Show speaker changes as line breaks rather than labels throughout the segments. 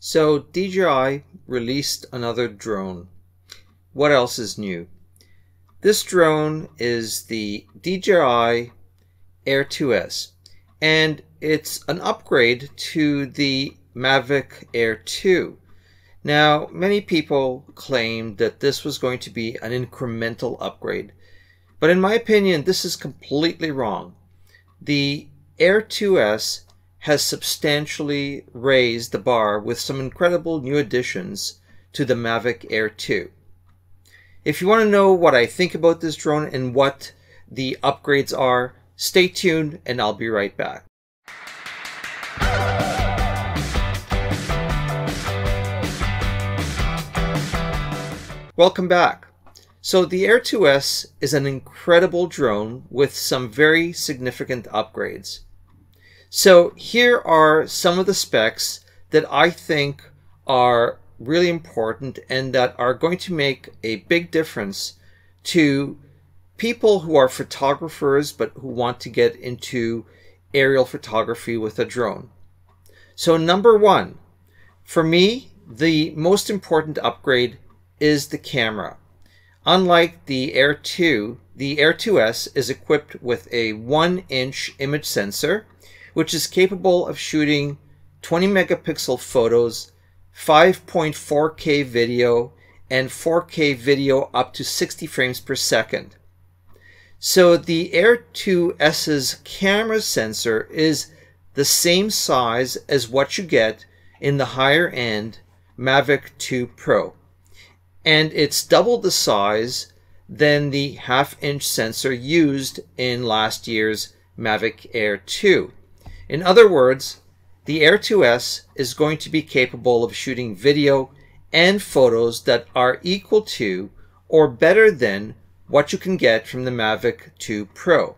So DJI released another drone. What else is new? This drone is the DJI Air 2S, and it's an upgrade to the Mavic Air 2. Now, many people claimed that this was going to be an incremental upgrade, but in my opinion, this is completely wrong. The Air 2S has substantially raised the bar with some incredible new additions to the Mavic Air 2. If you want to know what I think about this drone and what the upgrades are, stay tuned and I'll be right back. Welcome back. So the Air 2S is an incredible drone with some very significant upgrades. So here are some of the specs that I think are really important and that are going to make a big difference to people who are photographers but who want to get into aerial photography with a drone. So number one, for me, the most important upgrade is the camera. Unlike the Air 2, the Air 2S is equipped with a 1-inch image sensor, which is capable of shooting 20 megapixel photos, 5.4K video, and 4K video up to 60 frames per second. So the Air 2S's camera sensor is the same size as what you get in the higher end Mavic 2 Pro. And it's double the size than the 1/2-inch sensor used in last year's Mavic Air 2. In other words, the Air 2S is going to be capable of shooting video and photos that are equal to or better than what you can get from the Mavic 2 Pro.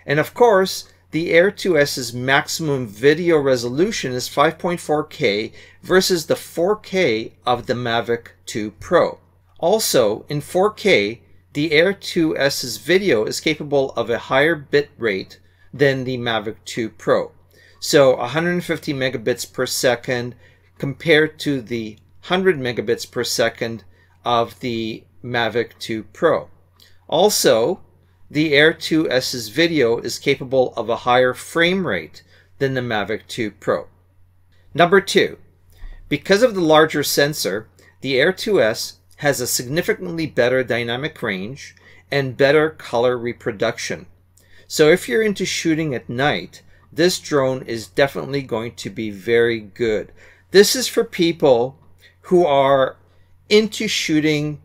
And of course, the Air 2S's maximum video resolution is 5.4K versus the 4K of the Mavic 2 Pro. Also, in 4K, the Air 2S's video is capable of a higher bit rate than the Mavic 2 Pro. So 150 megabits per second compared to the 100 megabits per second of the Mavic 2 Pro. Also, the Air 2S's video is capable of a higher frame rate than the Mavic 2 Pro. Number two, because of the larger sensor, the Air 2S has a significantly better dynamic range and better color reproduction. So if you're into shooting at night, this drone is definitely going to be very good. This is for people who are into shooting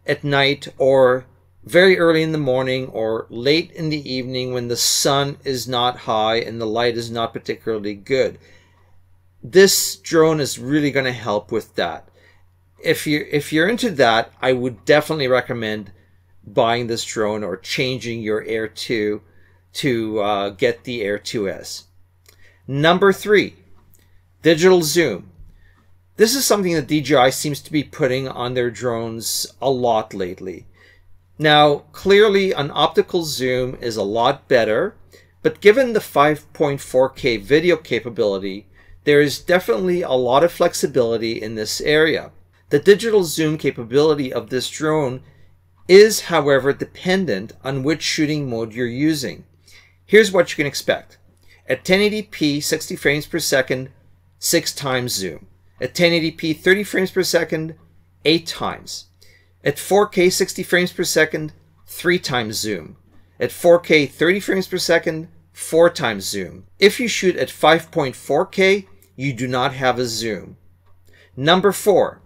at night or very early in the morning or late in the evening when the sun is not high and the light is not particularly good. This drone is really going to help with that. If you're into that, I would definitely recommend buying this drone or changing your Air 2 to get the Air 2S. Number three, digital zoom. This is something that DJI seems to be putting on their drones a lot lately. Now, clearly an optical zoom is a lot better, but given the 5.4K video capability, there is definitely a lot of flexibility in this area. The digital zoom capability of this drone is, however, dependent on which shooting mode you're using. Here's what you can expect. At 1080p 60 frames per second, 6 times zoom. At 1080p 30 frames per second, 8 times. At 4K 60 frames per second, 3 times zoom. At 4K 30 frames per second, 4 times zoom. If you shoot at 5.4K, you do not have a zoom. Number four,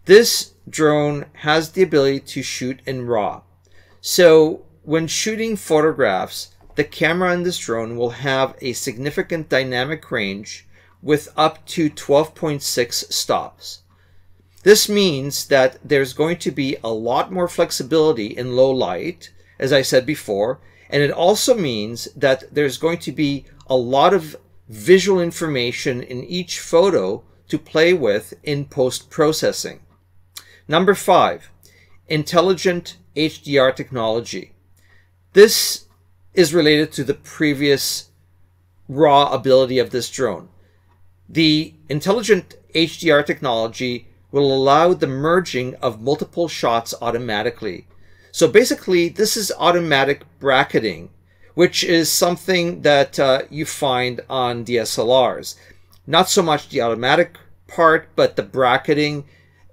this drone has the ability to shoot in RAW. So when shooting photographs, the camera on this drone will have a significant dynamic range with up to 12.6 stops. This means that there's going to be a lot more flexibility in low light, as I said before, and it also means that there's going to be a lot of visual information in each photo to play with in post-processing. Number five, intelligent HDR technology. This is related to the previous RAW ability of this drone. The intelligent HDR technology will allow the merging of multiple shots automatically. So basically, this is automatic bracketing, which is something that you find on DSLRs. Not so much the automatic part, but the bracketing,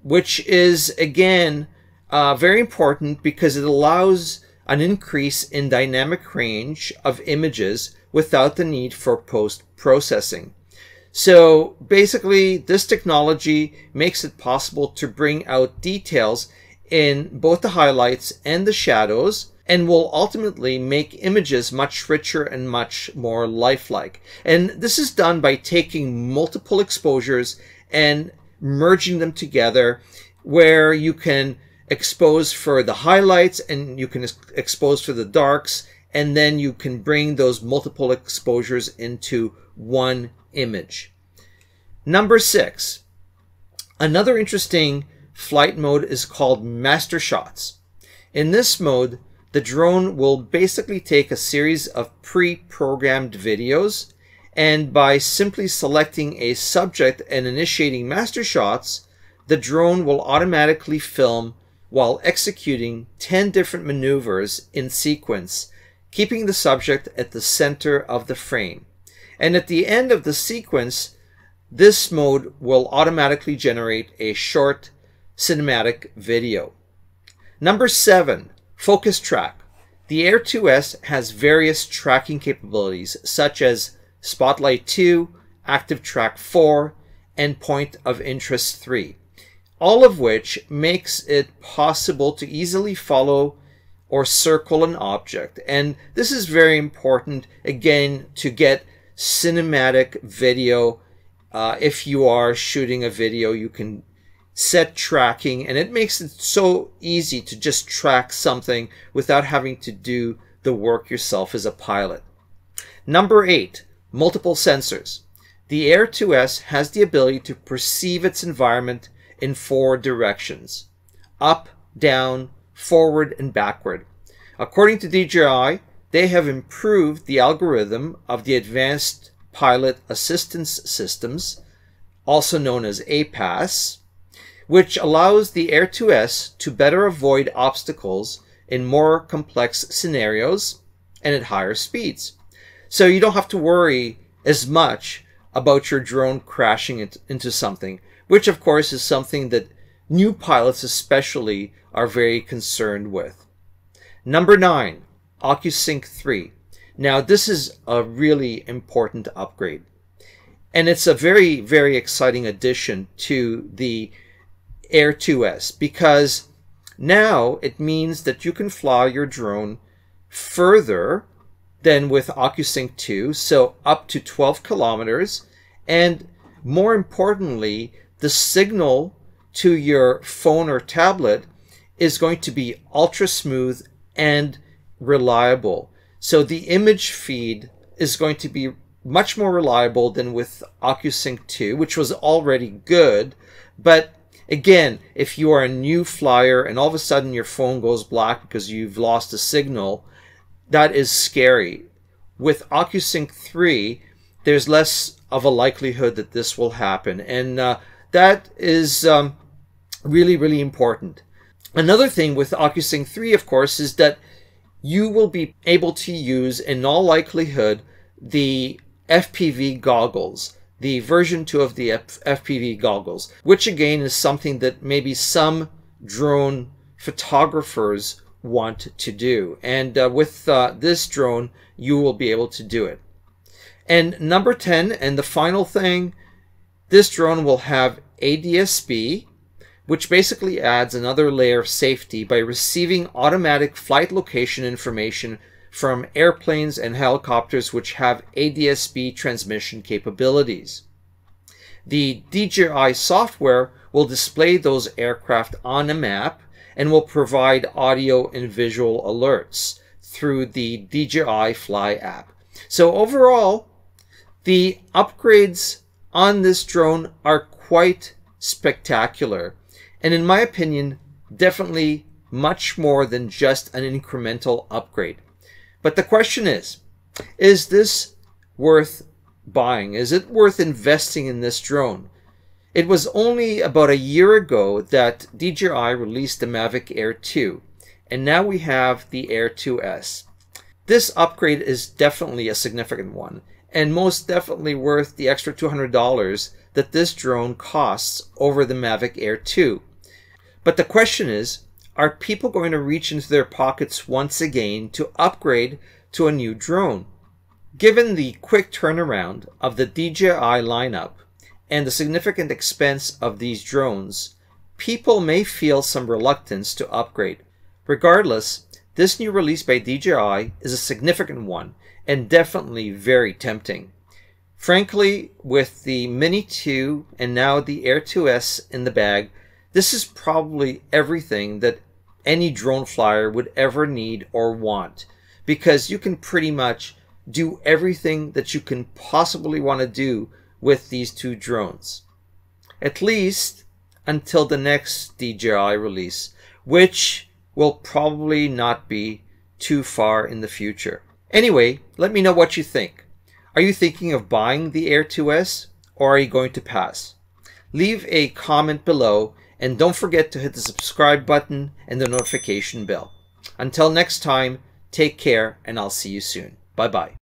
which is, again, very important because it allows an increase in dynamic range of images without the need for post-processing. So basically, this technology makes it possible to bring out details in both the highlights and the shadows, and will ultimately make images much richer and much more lifelike. And this is done by taking multiple exposures and merging them together, where you can expose for the highlights and you can expose for the darks, and then you can bring those multiple exposures into one image. Number 6. Another interesting flight mode is called Master Shots. In this mode, the drone will basically take a series of pre-programmed videos, and by simply selecting a subject and initiating master shots, the drone will automatically film while executing 10 different maneuvers in sequence, keeping the subject at the center of the frame. And at the end of the sequence, this mode will automatically generate a short cinematic video. Number 7, Focus Track. The Air 2S has various tracking capabilities such as Spotlight 2, Active Track 4, and Point of Interest 3, all of which makes it possible to easily follow or circle an object. And this is very important, again, to get cinematic video. If you are shooting a video, you can set tracking, and it makes it so easy to just track something without having to do the work yourself as a pilot. Number 8, multiple sensors. The Air 2S has the ability to perceive its environment in 4 directions: up, down, forward, and backward. According to DJI, they have improved the algorithm of the Advanced Pilot Assistance Systems, also known as APAS, which allows the Air 2S to better avoid obstacles in more complex scenarios and at higher speeds. So you don't have to worry as much about your drone crashing into something, which of course is something that new pilots especially are very concerned with. Number 9, OcuSync 3. Now this is a really important upgrade, and it's a very, very exciting addition to the Air 2S, because now it means that you can fly your drone further than with OcuSync 2, so up to 12 kilometers, and more importantly, the signal to your phone or tablet is going to be ultra smooth and reliable. So the image feed is going to be much more reliable than with OcuSync 2, which was already good. But again, if you are a new flyer and all of a sudden your phone goes black because you've lost a signal, that is scary. With OcuSync 3, there's less of a likelihood that this will happen, and that is really, really important. Another thing with OcuSync 3, of course, is that you will be able to use, in all likelihood, the FPV goggles, the version 2 of the FPV goggles, which again is something that maybe some drone photographers want to do. And with this drone, you will be able to do it. And number 10, and the final thing, this drone will have ADS-B, which basically adds another layer of safety by receiving automatic flight location information from airplanes and helicopters which have ADS-B transmission capabilities. The DJI software will display those aircraft on a map and will provide audio and visual alerts through the DJI Fly app. So overall, the upgrades on this drone are quite spectacular, and in my opinion, definitely much more than just an incremental upgrade. But the question is this worth buying? Is it worth investing in this drone? It was only about a year ago that DJI released the Mavic Air 2, and now we have the Air 2S. This upgrade is definitely a significant one, and most definitely worth the extra $200 that this drone costs over the Mavic Air 2. But the question is, are people going to reach into their pockets once again to upgrade to a new drone? Given the quick turnaround of the DJI lineup and the significant expense of these drones, people may feel some reluctance to upgrade. Regardless, this new release by DJI is a significant one and definitely very tempting. Frankly, with the Mini 2 and now the Air 2S in the bag, this is probably everything that any drone flyer would ever need or want, because you can pretty much do everything that you can possibly want to do with these two drones. At least until the next DJI release, which will probably not be too far in the future. Anyway, let me know what you think. Are you thinking of buying the Air 2S, or are you going to pass? Leave a comment below, and don't forget to hit the subscribe button and the notification bell. Until next time, take care, and I'll see you soon. Bye-bye.